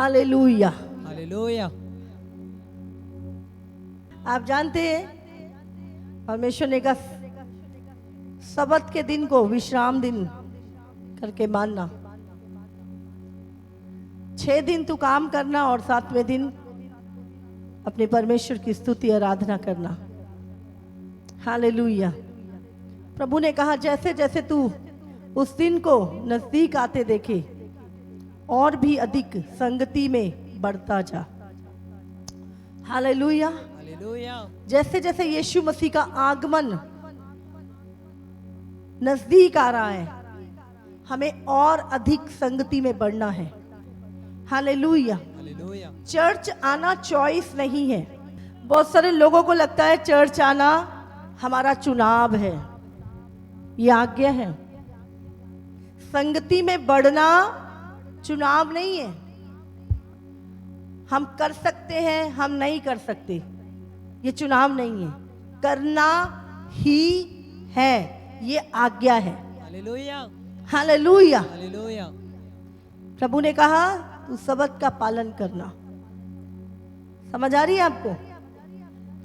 Hallelujah. Hallelujah. आप जानते हैं परमेश्वर ने कहा सबत के दिन को विश्राम दिन करके मानना। 6 दिन तू काम करना और 7वें दिन अपने परमेश्वर की स्तुति आराधना करना। हालेलुया। प्रभु ने कहा जैसे जैसे तू उस दिन को नजदीक आते देखे और भी अधिक संगति में बढ़ता जा। हालेलुया। हालेलुया। जैसे जैसे यीशु मसीह का आगमन नजदीक आ रहा है हमें और अधिक संगति में बढ़ना है। हालेलुया। हालेलुया। चर्च आना चॉइस नहीं है। बहुत सारे लोगों को लगता है चर्च आना हमारा चुनाव है, ये आज्ञा है। संगति में बढ़ना चुनाव नहीं है। हम कर सकते हैं, हम नहीं कर सकते, ये चुनाव नहीं है। करना ही है, ये आज्ञा है। हालेलुया। हालेलुया। हालेलुया। प्रभु ने कहा तू सबत का पालन करना। समझ आ रही है आपको?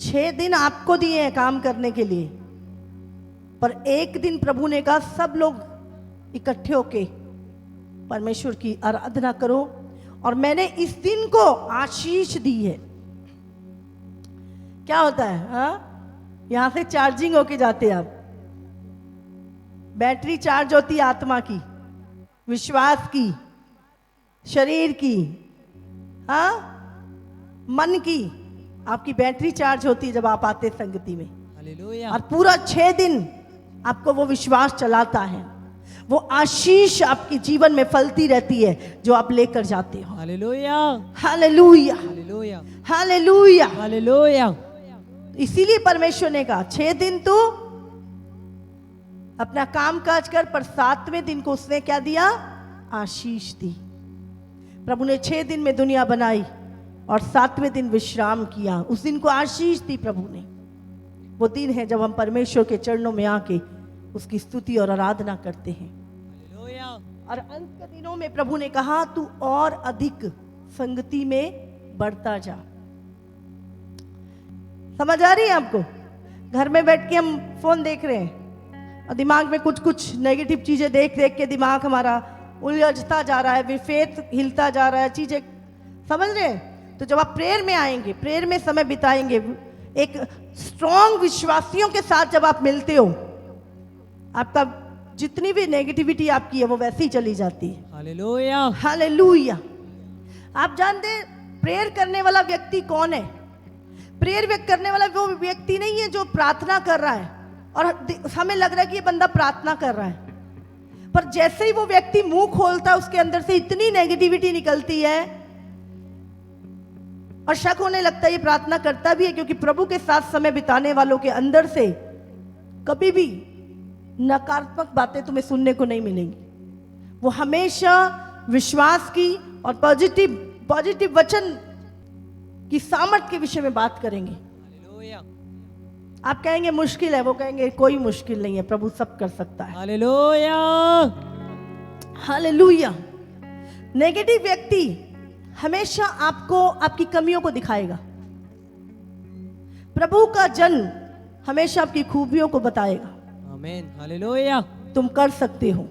6 दिन आपको दिए हैं काम करने के लिए, पर एक दिन प्रभु ने कहा सब लोग इकट्ठे होके परमेश्वर की आराधना करो और मैंने इस दिन को आशीष दी है। क्या होता है? यहां से चार्जिंग होके जाते हैं आप, बैटरी चार्ज होती है आत्मा की, विश्वास की, शरीर की, मन की। आपकी बैटरी चार्ज होती है जब आप आते संगति में। हालेलुया। और पूरा 6 दिन आपको वो विश्वास चलाता है, वो आशीष आपके जीवन में फलती रहती है जो आप लेकर जाते हो। Hallelujah. Hallelujah. Hallelujah. Hallelujah. Hallelujah. इसीलिए परमेश्वर ने कहा 6 दिन तू अपना काम काज कर, पर 7वें दिन को उसने क्या दिया? आशीष दी। प्रभु ने 6 दिन में दुनिया बनाई और 7वें दिन विश्राम किया। उस दिन को आशीष दी प्रभु ने। वो दिन है जब हम परमेश्वर के चरणों में आके उसकी स्तुति और आराधना करते हैं। हालेलुया। और अंत के दिनों में प्रभु ने कहा तू और अधिक संगति में बढ़ता जा। समझ आ रही है आपको? घर में बैठ के हम फोन देख रहे हैं और दिमाग में कुछ कुछ नेगेटिव चीजें देख देख के दिमाग हमारा उलझता जा रहा है, विफेत हिलता जा रहा है, चीजें समझ रहे हैं? तो जब आप प्रेयर में आएंगे, प्रेयर में समय बिताएंगे, एक स्ट्रॉन्ग विश्वासियों के साथ जब आप मिलते हो, आपका जितनी भी नेगेटिविटी आपकी है वो वैसे ही चली जाती है। हालेलुया। हालेलुया। आप जानते हैं प्रेयर करने वाला व्यक्ति कौन है? प्रेयर करने वाला वो व्यक्ति नहीं है जो प्रार्थना कर रहा है और हमें लग रहा है कि ये बंदा प्रार्थना कर रहा है, पर जैसे ही वो व्यक्ति मुंह खोलता है उसके अंदर से इतनी नेगेटिविटी निकलती है और शक होने लगता है ये प्रार्थना करता भी है, क्योंकि प्रभु के साथ समय बिताने वालों के अंदर से कभी भी नकारात्मक बातें तुम्हें सुनने को नहीं मिलेंगी। वो हमेशा विश्वास की और पॉजिटिव वचन की सामर्थ के विषय में बात करेंगे। हालेलुया। आप कहेंगे मुश्किल है, वो कहेंगे कोई मुश्किल नहीं है, प्रभु सब कर सकता है। हालेलुया। हालेलुया। नेगेटिव व्यक्ति हमेशा आपको आपकी कमियों को दिखाएगा। प्रभु का जन हमेशा आपकी खूबियों को बताएगा। आमीन। हालेलुया। तुम कर सकते हो।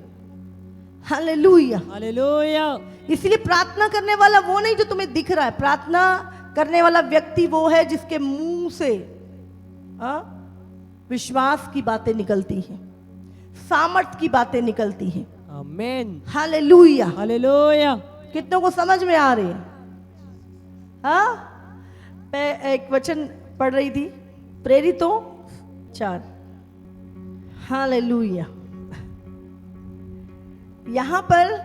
हालेलुया। हालेलुया। इसलिए प्रार्थना करने वाला वो नहीं जो तुम्हें दिख रहा है। प्रार्थना करने वाला व्यक्ति वो है जिसके मुंह से विश्वास की बातें निकलती हैं, सामर्थ की बातें निकलती हैं। आमीन। हालेलुया। हालेलुया। कितनों को समझ में आ रही है? मैं एक वचन पढ़ रही थी, प्रेरितों 4। हालेलुया। यहां पर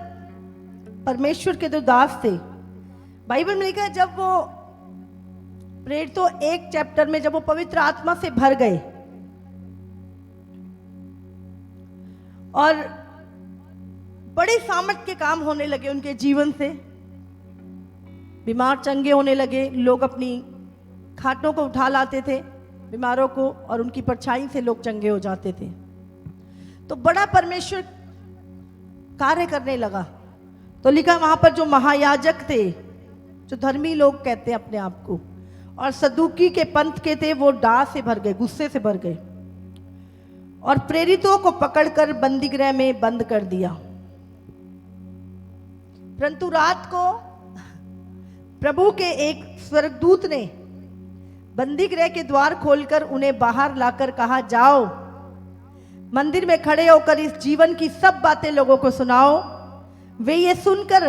परमेश्वर के जो दास थे, बाइबल में लिखा है जब वो प्रेरितों 1 चैप्टर में जब वो पवित्र आत्मा से भर गए और बड़े सामर्थ के काम होने लगे उनके जीवन से, बीमार चंगे होने लगे, लोग अपनी खाटों को उठा लाते थे बीमारों को और उनकी परछाई से लोग चंगे हो जाते थे। तो बड़ा परमेश्वर कार्य करने लगा। तो लिखा वहां पर जो महायाजक थे जो धर्मी लोग कहते हैं अपने आप को, और सदूकी के पंथ के थे, वो डाह से भर गए, गुस्से से भर गए और प्रेरितों को पकड़कर बंदीगृह में बंद कर दिया। परंतु रात को प्रभु के एक स्वर्गदूत ने बंदीगृह के द्वार खोलकर उन्हें बाहर लाकर कहा, जाओ मंदिर में खड़े होकर इस जीवन की सब बातें लोगों को सुनाओ। वे ये सुनकर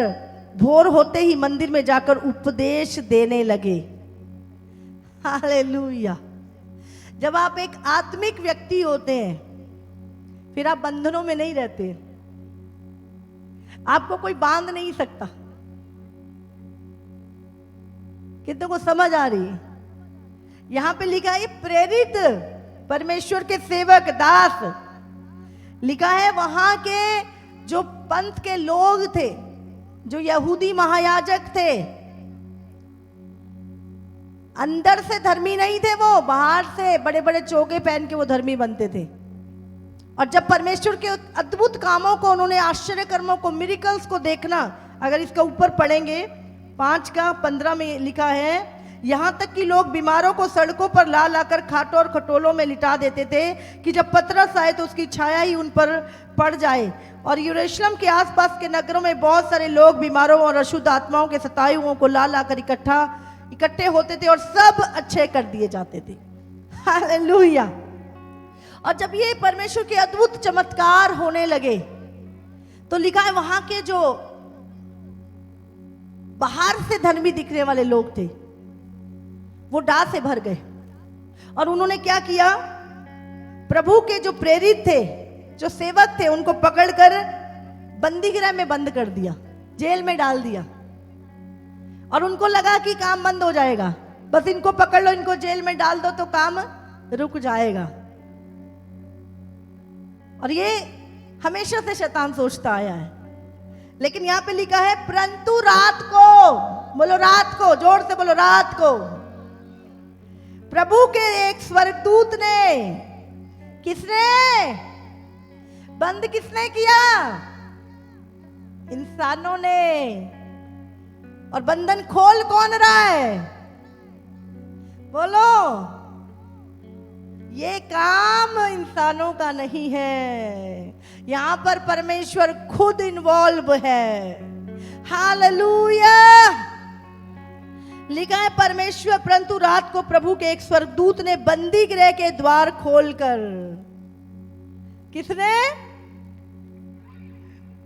भोर होते ही मंदिर में जाकर उपदेश देने लगे। हालेलुया। जब आप एक आत्मिक व्यक्ति होते हैं, फिर आप बंधनों में नहीं रहते, आपको कोई बांध नहीं सकता। कितनों को समझ आ रही है? यहां पे लिखा है प्रेरित, परमेश्वर के सेवक, दास, लिखा है वहां के जो पंथ के लोग थे, जो यहूदी महायाजक थे, अंदर से धर्मी नहीं थे, वो बाहर से बड़े बड़े चोगे पहन के वो धर्मी बनते थे। और जब परमेश्वर के अद्भुत कामों को, उन्होंने आश्चर्य कर्मों को, मिरेकल्स को देखना, अगर इसका ऊपर पढ़ेंगे 5:15 में लिखा है, यहां तक कि लोग बीमारों को सड़कों पर ला लाकर खाटों और खटोलों में लिटा देते थे कि जब पतरस आए तो उसकी छाया ही उन पर पड़ जाए। और यरूशलेम के आसपास के नगरों में बहुत सारे लोग बीमारों और अशुद्ध आत्माओं के सताए हुओं को ला लाकर इकट्ठे होते थे और सब अच्छे कर दिए जाते थे। हालेलुया। और जब ये परमेश्वर के अद्भुत चमत्कार होने लगे तो लिखा है वहां के जो बाहर से धर्मी दिखने वाले लोग थे, वो डाह से भर गए। और उन्होंने क्या किया? प्रभु के जो प्रेरित थे, जो सेवक थे, उनको पकड़कर बंदीगृह में बंद कर दिया, जेल में डाल दिया। और उनको लगा कि काम बंद हो जाएगा, बस इनको पकड़ लो, इनको जेल में डाल दो तो काम रुक जाएगा। और ये हमेशा से शैतान सोचता आया है। लेकिन यहां पे लिखा है परंतु रात को, बोलो रात को, जोर से बोलो रात को, प्रभु के एक स्वर्गदूत ने, किसने बंद, किसने किया? इंसानों ने। और बंधन खोल कौन रहा है? बोलो। ये काम इंसानों का नहीं है, यहां पर परमेश्वर खुद इन्वॉल्व है। हालेलुया। लिखा है परमेश्वर, परंतु रात को प्रभु के एक स्वर्गदूत ने बंदी गृह के द्वार खोलकर, किसने?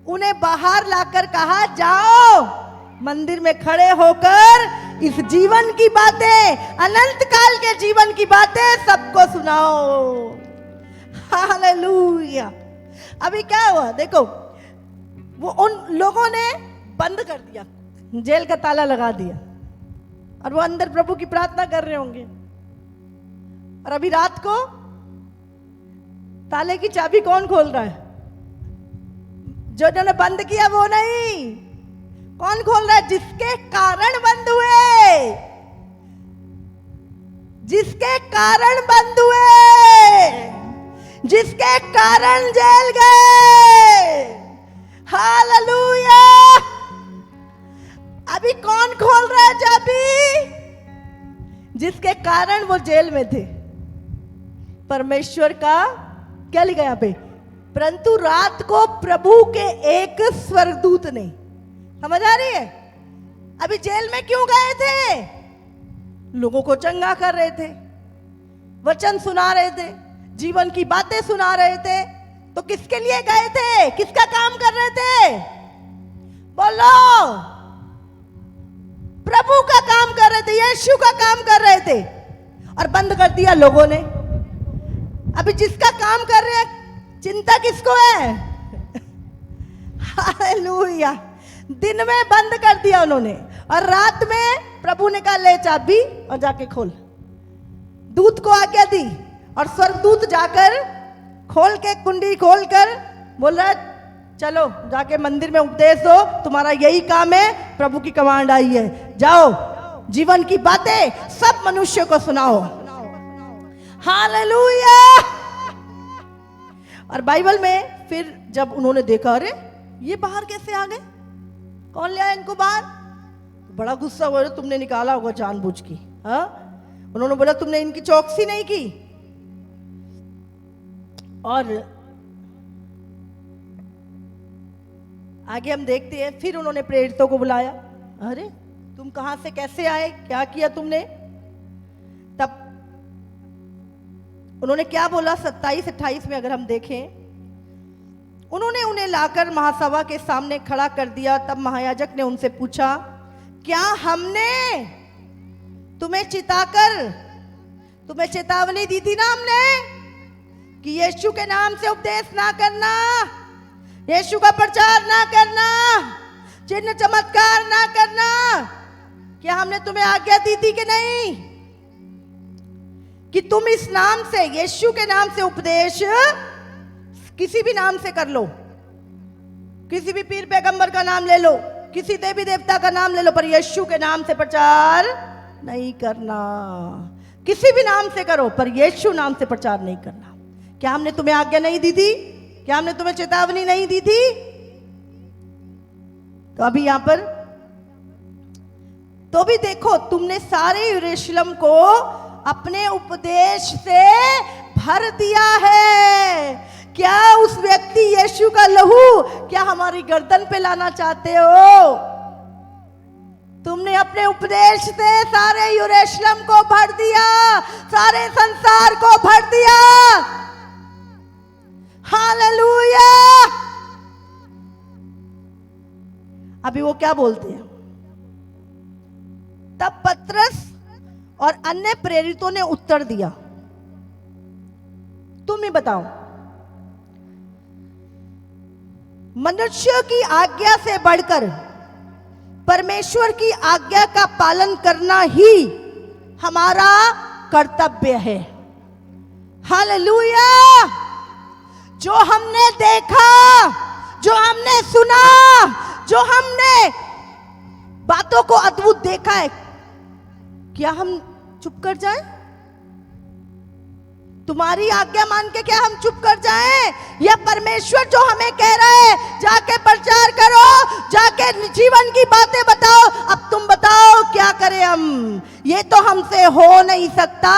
उन्हें बाहर लाकर कहा, जाओ मंदिर में खड़े होकर इस जीवन की बातें, अनंत काल के जीवन की बातें सबको सुनाओ। हालेलुया। अभी क्या हुआ देखो, वो उन लोगों ने बंद कर दिया, जेल का ताला लगा दिया, और वो अंदर प्रभु की प्रार्थना कर रहे होंगे। और अभी रात को ताले की चाबी कौन खोल रहा है? जो जिन्होंने बंद किया वो नहीं, कौन खोल रहा है? जिसके कारण बंद हुए, जिसके कारण बंद हुए, जिसके कारण जेल गए। हालेलुया। अभी कौन खोल रहा है चाबी? जिसके कारण वो जेल में थे। परमेश्वर का क्या लिखा यहां पे? परंतु रात को प्रभु के एक स्वर्गदूत ने, समझ आ रही है? अभी जेल में क्यों गए थे? लोगों को चंगा कर रहे थे, वचन सुना रहे थे, जीवन की बातें सुना रहे थे। तो किसके लिए गए थे? किसका काम कर रहे थे? बोलो। प्रभु का काम कर रहे थे, यीशु का काम कर रहे थे, और बंद कर दिया लोगों ने। अभी जिसका काम कर रहे हैं, चिंता किसको है? हालेलुया। दिन में बंद कर दिया उन्होंने, और रात में प्रभु ने कहा ले चाबी और जाके खोल। दूत को आज्ञा दी, और स्वर्गदूत जाकर खोल के, कुंडी खोलकर बोल रहा है, चलो जाके मंदिर में उपदेश दो, तुम्हारा यही काम है, प्रभु की कमांड आई है, जाओ जीवन की बातें सब मनुष्य को सुनाओ। हालेलुया। और बाइबल में फिर जब उन्होंने देखा, अरे ये बाहर कैसे आ गए, कौन ले आया इनको बाहर? बड़ा गुस्सा हुआ, तुमने निकाला होगा जानबूझ के। हाँ, उन्होंने बोला तुमने इनकी चौकसी नहीं की। और आगे हम देखते हैं, फिर उन्होंने प्रेरितों को बुलाया। अरे तुम कहां से कैसे आए, क्या किया तुमने? तब उन्होंने क्या बोला 27-28 में अगर हम देखें, उन्होंने उन्हें लाकर महासभा के सामने खड़ा कर दिया। तब महायाजक ने उनसे पूछा, क्या हमने तुम्हें चेतावनी दी थी ना हमने कि यीशु के नाम से उपदेश ना करना, यीशु का प्रचार ना करना, चिन्ह चमत्कार ना करना? क्या हमने तुम्हें आज्ञा दी थी कि नहीं कि तुम इस नाम से, यीशु के नाम से उपदेश किसी भी नाम से कर लो, किसी भी पीर पैगंबर का नाम ले लो, किसी देवी देवता का नाम ले लो, पर यीशु के नाम से प्रचार नहीं करना। किसी भी नाम से करो पर यीशु नाम से प्रचार नहीं करना। क्या हमने तुम्हें आज्ञा नहीं दी थी? क्या हमने तुम्हें चेतावनी नहीं दी थी? तो अभी यहां पर तो भी देखो, तुमने सारे यरूशलेम को अपने उपदेश से भर दिया है। क्या उस व्यक्ति यीशु का लहू क्या हमारी गर्दन पे लाना चाहते हो? तुमने अपने उपदेश से सारे यरूशलेम को भर दिया, सारे संसार को भर दिया। हालेलुया। अभी वो क्या बोलते हैं? तब पतरस और अन्य प्रेरितों ने उत्तर दिया, तुम ही बताओ, मनुष्य की आज्ञा से बढ़कर परमेश्वर की आज्ञा का पालन करना ही हमारा कर्तव्य है। हालेलुया। जो हमने देखा, जो हमने सुना, जो हमने बातों को अद्भुत देखा है, क्या हम चुप कर जाएं? तुम्हारी आज्ञा मान के क्या हम चुप कर जाएं? या परमेश्वर जो हमें कह रहा है जाके प्रचार करो, जाके जीवन की बातें बताओ, अब तुम बताओ क्या करें हम? ये तो हमसे हो नहीं सकता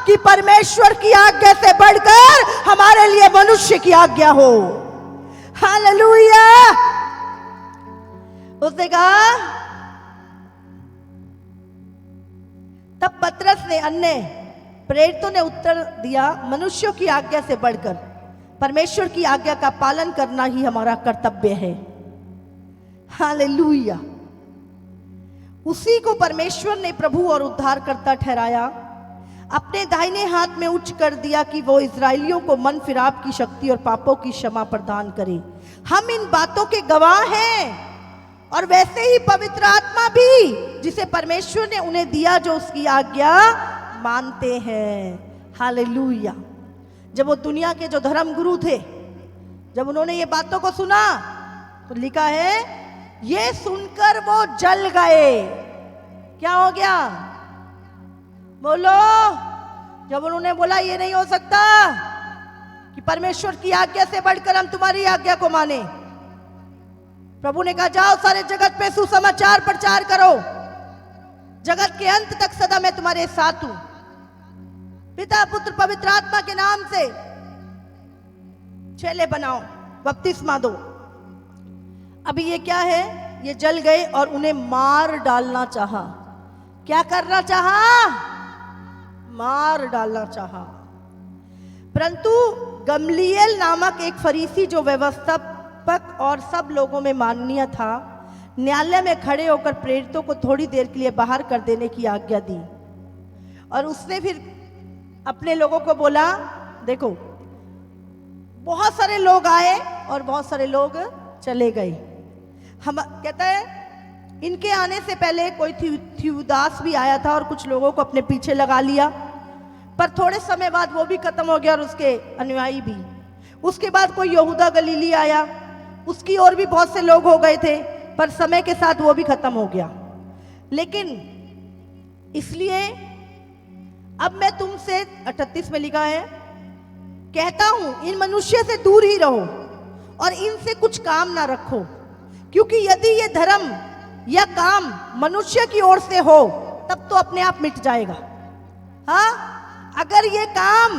कि परमेश्वर की आज्ञा से बढ़कर हमारे लिए मनुष्य की आज्ञा हो। हालेलुया। उसने कहा, तब पतरस ने अन्य प्रेरितों ने उत्तर दिया, मनुष्यों की आज्ञा से बढ़कर परमेश्वर की आज्ञा का पालन करना ही हमारा कर्तव्य है। हालेलुया। उसी को परमेश्वर ने प्रभु और उद्धारकर्ता ठहराया, अपने दाहिने हाथ में उच्च कर दिया कि वो इजरायलियों को मन फिराव की शक्ति और पापों की क्षमा प्रदान करे। हम इन बातों के गवाह हैं, और वैसे ही पवित्र आत्मा भी जिसे परमेश्वर ने उन्हें दिया जो उसकी आज्ञा मानते हैं। हालेलुया। जब वो दुनिया के जो धर्म गुरु थे, जब उन्होंने ये बातों को सुना तो लिखा है, ये सुनकर वो जल गए। क्या हो गया? बोलो। जब उन्होंने बोला ये नहीं हो सकता कि परमेश्वर की आज्ञा से बढ़कर हम तुम्हारी आज्ञा को माने, प्रभु ने कहा जाओ सारे जगत पे सुसमाचार प्रचार करो, जगत के अंत तक सदा मैं तुम्हारे साथ हूं। पिता पुत्र पवित्र आत्मा के नाम से चेले बनाओ, बपतिस्मा दो। अभी ये क्या है? ये जल गए और उन्हें मार डालना चाहा। क्या करना चाहा? मार डालना चाहा। परंतु गमलीएल नामक एक फरीसी जो व्यवस्थापक और सब लोगों में माननीय था, न्यायालय में खड़े होकर प्रेरितों को थोड़ी देर के लिए बाहर कर देने की आज्ञा दी। और उसने फिर अपने लोगों को बोला, देखो बहुत सारे लोग आए और बहुत सारे लोग चले गए। हम कहता है इनके आने से पहले कोई थ्यूदास भी आया था और कुछ लोगों को अपने पीछे लगा लिया, पर थोड़े समय बाद वो भी खत्म हो गया और उसके अनुयायी भी। उसके बाद कोई यहूदा गलीली आया, उसकी ओर भी बहुत से लोग हो गए थे, पर समय के साथ वो भी खत्म हो गया। लेकिन इसलिए अब मैं तुमसे 38 में लिखा है, कहता हूं इन मनुष्य से दूर ही रहो और इनसे कुछ काम ना रखो, क्योंकि यदि ये धर्म यह काम मनुष्य की ओर से हो तब तो अपने आप मिट जाएगा। हाँ, अगर ये काम,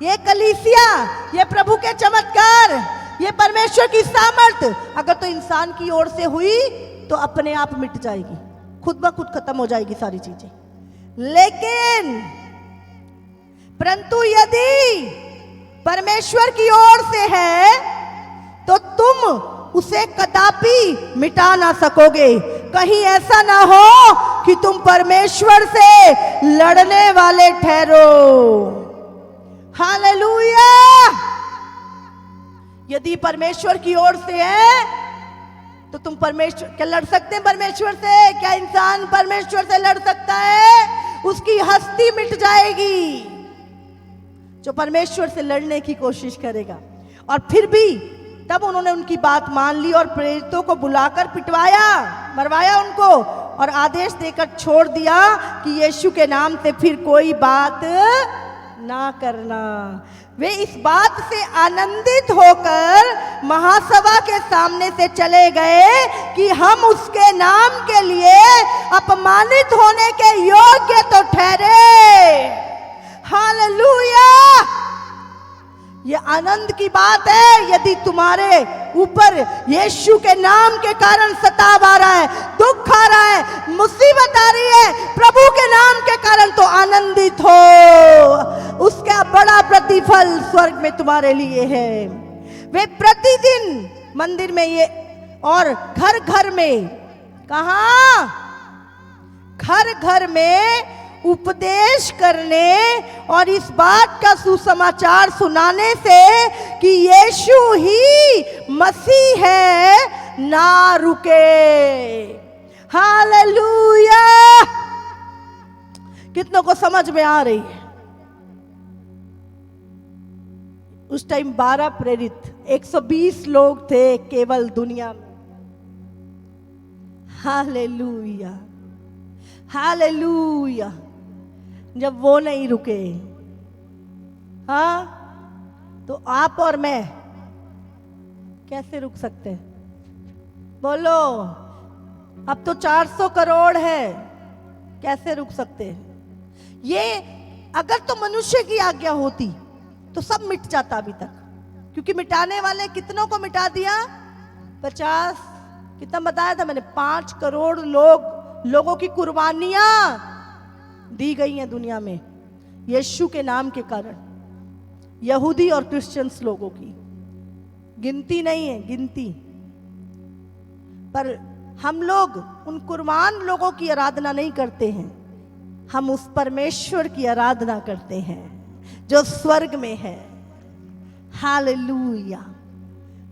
ये कलीसिया, ये प्रभु के चमत्कार, ये परमेश्वर की सामर्थ अगर तो इंसान की ओर से हुई तो अपने आप मिट जाएगी, खुद ब खुद खत्म हो जाएगी सारी चीजें। लेकिन परंतु यदि परमेश्वर की ओर से है तो तुम उसे कदापि मिटा ना सकोगे। कहीं ऐसा ना हो कि तुम परमेश्वर से लड़ने वाले ठहरो। हालेलुया। यदि परमेश्वर की ओर से है तो तुम परमेश्वर क्या लड़ सकते हैं? परमेश्वर से क्या इंसान परमेश्वर से लड़ सकता है? उसकी हस्ती मिट जाएगी जो परमेश्वर से लड़ने की कोशिश करेगा। और फिर भी तब उन्होंने उनकी बात मान ली और प्रेरितों को बुलाकर पिटवाया, मरवाया उनको और आदेश देकर छोड़ दिया कि यीशु के नाम से फिर कोई बात ना करना। वे इस बात से आनंदित होकर महासभा के सामने से चले गए कि हम उसके नाम के लिए अपमानित होने के योग्य तो ठहरे। हालेलुया। ये आनंद की बात है। यदि तुम्हारे ऊपर यीशु के नाम के कारण सताव आ रहा है, दुख आ रहा है, मुसीबत आ रही है, प्रभु के नाम के कारण तो आनंदित हो, उसका बड़ा प्रतिफल स्वर्ग में तुम्हारे लिए है। वे प्रतिदिन मंदिर में ये और घर घर में, कहां? घर घर में उपदेश करने और इस बात का सुसमाचार सुनाने से कि यीशु ही मसीह है, ना रुके। हालेलुया। कितनों को समझ में आ रही है? उस टाइम 12 प्रेरित, 120 लोग थे केवल दुनिया में। Hallelujah, hallelujah. जब वो नहीं रुके, हाँ, तो आप और मैं कैसे रुक सकते हैं? बोलो। अब तो 400 करोड़ है, कैसे रुक सकते हैं? ये अगर तो मनुष्य की आज्ञा होती तो सब मिट जाता अभी तक, क्योंकि मिटाने वाले कितनों को मिटा दिया? 50, कितना बताया था मैंने? 5 करोड़ लोगों की कुर्बानियां दी गई हैं दुनिया में यीशु के नाम के कारण। यहूदी और क्रिश्चियंस लोगों की गिनती नहीं है, गिनती। पर हम लोग उन कुर्बान लोगों की आराधना नहीं करते हैं, हम उस परमेश्वर की आराधना करते हैं जो स्वर्ग में है। हालेलुया।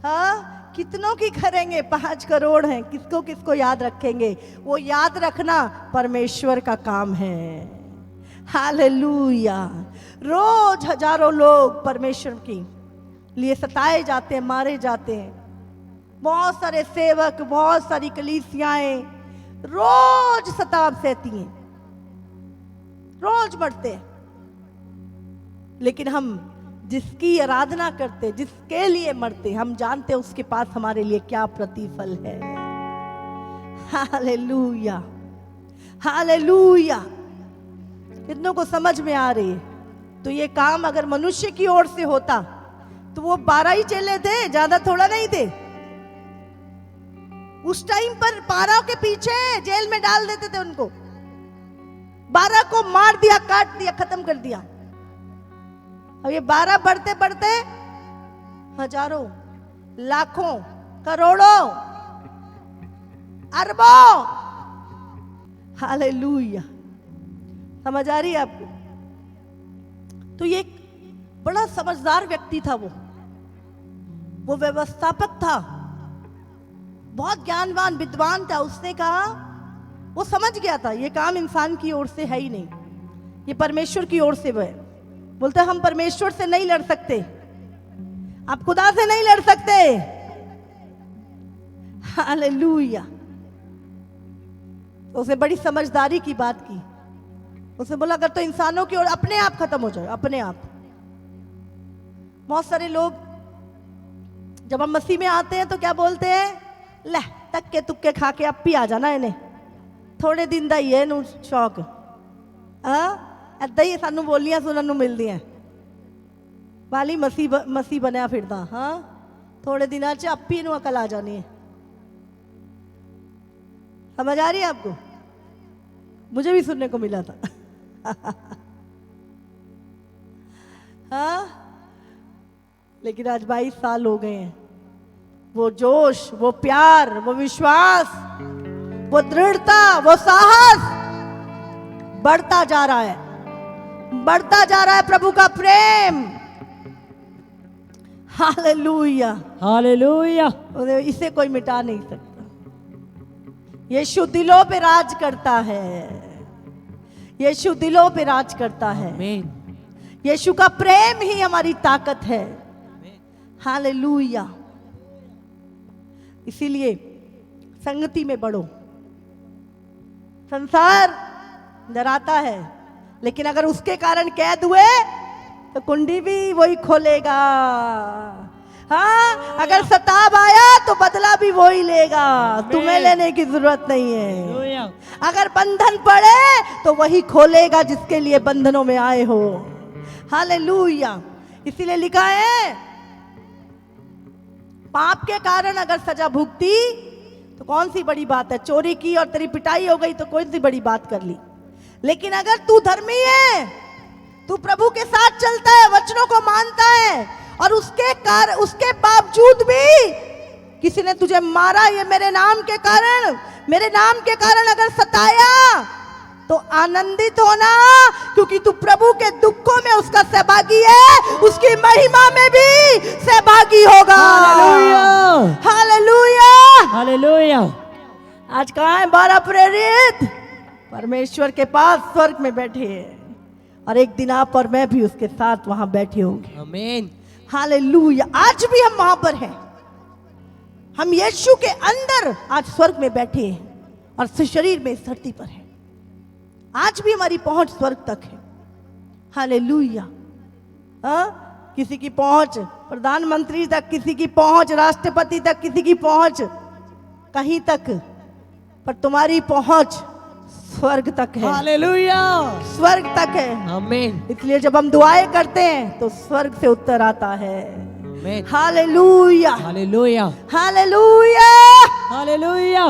हाँ, कितनों की करेंगे? 5 करोड़ हैं, किसको किसको याद रखेंगे? वो याद रखना परमेश्वर का काम है। हालेलुया। रोज हजारों लोग परमेश्वर की लिए सताए जाते हैं, मारे जाते हैं। बहुत सारे सेवक, बहुत सारी कलीसियाएं रोज सताव सहती हैं, रोज मरते हैं। लेकिन हम जिसकी आराधना करते, जिसके लिए मरते, हम जानते हैं उसके पास हमारे लिए क्या प्रतिफल है। Hallelujah, hallelujah. कितनों को समझ में आ रही है? तो ये काम अगर मनुष्य की ओर से होता तो वो 12 ही चेले थे, ज्यादा थोड़ा नहीं थे। उस टाइम पर 12 के पीछे जेल में डाल देते थे उनको। 12 को मार दिया, काट दिया, खत्म कर दिया। अब ये 12 बढ़ते बढ़ते हजारों, लाखों, करोड़ों, अरबों। हालेलुया। समझ आ रही है आपको? तो ये एक बड़ा समझदार व्यक्ति था। वो व्यवस्थापक था, बहुत ज्ञानवान विद्वान था। उसने कहा, वो समझ गया था ये काम इंसान की ओर से है ही नहीं, ये परमेश्वर की ओर से है। बोलते हम परमेश्वर से नहीं लड़ सकते, आप खुदा से नहीं लड़ सकते। हालेलुया। उसने बड़ी समझदारी की बात की। उसने बोला अगर तो इंसानों की ओर, अपने आप खत्म हो जाए, अपने आप। बहुत सारे लोग जब हम मसीह में आते हैं तो क्या बोलते हैं? ले तक्के तुक्के खा के अपी आ जाना इन्हें थोड़े दिन ਦਾ ਹੀ ਹੈ ਇਹਨੂੰ ਸ਼ੌਕ ਐਦਾਂ ਹੀ ਸਾਨੂੰ ਬੋਲੀਆਂ ਸੁਣਨ ਨੂੰ ਮਿਲਦੀਆਂ ਵਾਲੀ ਮਸੀ ਬਣਿਆ ਫਿਰਦਾ थोड़े दिनों से अपी ਨੂੰ अकल आ जानी है समझ आ रही है आपको मुझे भी सुनने को मिला था हाँ लेकिन आज 22 साल हो गए हैं वो जोश वो प्यार वो विश्वास वो दृढ़ता वो साहस बढ़ता जा रहा है प्रभु का प्रेम हालेलुया हालेलुया इसे कोई मिटा नहीं सकता यीशु दिलों पे राज करता है यीशु दिलों पे राज करता है आमीन यीशु का प्रेम ही हमारी ताकत है हालेलुया इसीलिए संगति में बढ़ो संसार डराता है लेकिन अगर उसके कारण कैद हुए तो कुंडी भी वही खोलेगा हाँ अगर सताव आया तो बदला भी वही लेगा तुम्हें लेने की जरूरत नहीं है हालेलुया अगर बंधन पड़े तो वही खोलेगा जिसके लिए बंधनों में आए हो हालेलुया इसीलिए लिखा है पाप के कारण अगर सजा भुगती तो कौन सी बड़ी बात है चोरी की और तेरी पिटाई हो गई तो कौन सी बड़ी बात कर ली लेकिन अगर तू धर्मी है तू प्रभु के साथ चलता है वचनों को मानता है और उसके बावजूद भी किसी ने तुझे मारा ये मेरे नाम के कारण अगर सताया तो आनंदित होना क्योंकि तू प्रभु के दुखों में उसका सहभागी है उसकी महिमा में भी सहभागी होगा हालेलुया हालेलुया हालेलुया आज कहाँ है 12 प्रेरित परमेश्वर के पास स्वर्ग में बैठे हैं और एक दिन आप और मैं भी उसके साथ वहां बैठे होंगे आमीन हालेलुया आज भी हम वहां पर हैं हम यीशु के अंदर आज स्वर्ग में बैठे हैं और शरीर में इस धरती पर है आज भी हमारी पहुंच स्वर्ग तक है हालेलुया किसी की पहुंच प्रधानमंत्री तक किसी की पहुंच राष्ट्रपति तक किसी की पहुंच कहीं तक पर तुम्हारी पहुंच स्वर्ग तक है हालेलुया स्वर्ग तक है आमीन इसलिए जब हम दुआएं करते हैं तो स्वर्ग से उत्तर आता है आमीन हालेलुया हालेलुया हालेलुया हालेलुया